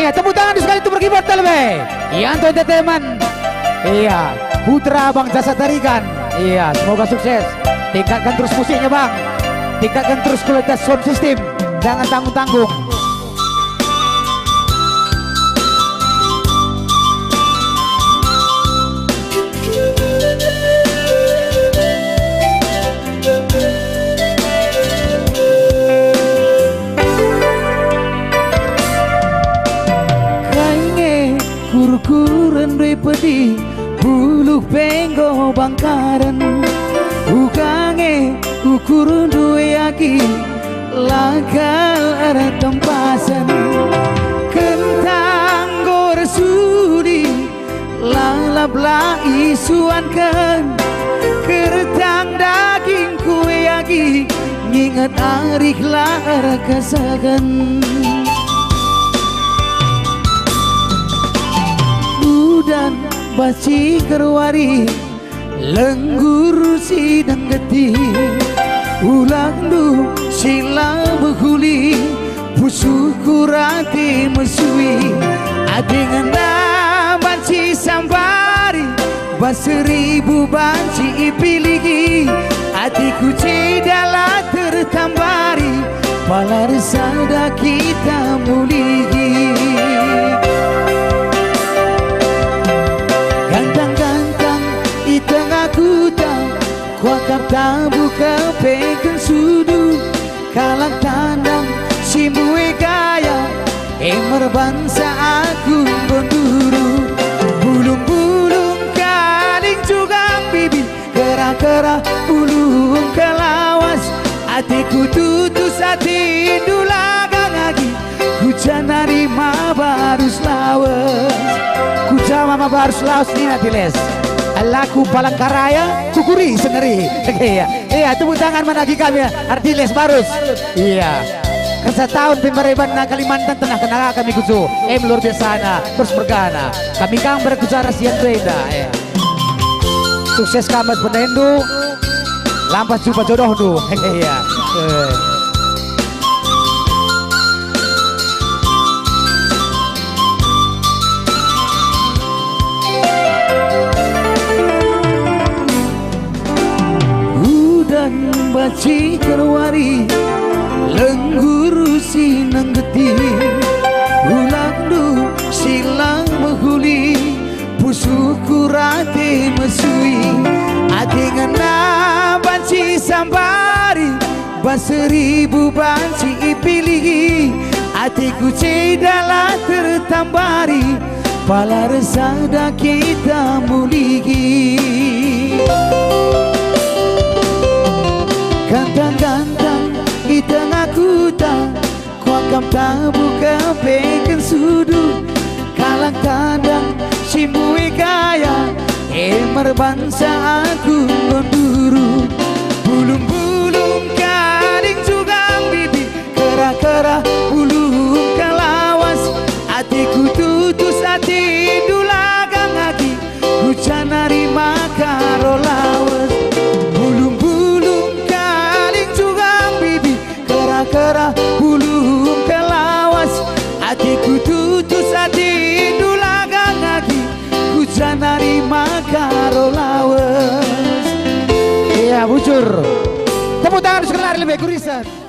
Iya, tepuk tangan sekali itu berkibar lebih. Yanto Entertainment. Iya, putra Bang Jasa Tarikan. Iya, semoga sukses. Tingkatkan terus musiknya Bang. Tingkatkan terus kualitas sound system. Jangan tanggung-tanggung. Kurukuran dui pedi bulu penggo bangkaran ukange ukurun dui aki lagal ada tempasan kentang gor sudi lalap la isuan kan kertang daging kue aki nginget arik lara kasagan dan baci kerwari lenggur sidang geti ulang du sila behuli pusuku rati mesui adingan banci sambari baseribu banci ipiligi hatiku cidala tertambari palar sada kita muligi kuakap tabu kepekan sudu kalang tandang simbue gaya emer bangsa aku benduru bulung-bulung kaling juga bibi kera-kera bulung kelawas hatiku tutus hati dulagang lagi hujan hari ma barus lawas hujan mama barus lawas ini nanti les laku Palangkaraya kukuri sendiri. Iya, tepuk tangan menagi kami Ardiles Barus. Iya, kesetahun pembereban na Kalimantan Tengah kenal kami kucu luar biasa na terus bergana kami kang berkucara siang beda ya. Sukses kamas penendu lampas jumpa jodoh du. Iya. baci kerwari lengguru sinang geti ulang du silang menghuli pusuku rati mesui adingan banci sambari baseribu banci ipiligi hatiku cidala tertambari pala resada kita muligi gantang-gantang di tengah kuta kuakam tabu kepekan sudu kalang tandang simbui kaya emer bangsa aku gonduru bulung-bulung kaling juga bibi kera-kera bulung kelawas hatiku tutus hati dulagang lagi hujan hari makaro lawas kera bulung kelawas hatiku tutus hati dulagang lagi hujan hari makaro lawas. Iya bujur tepuk tangan sekali lebih kurisan.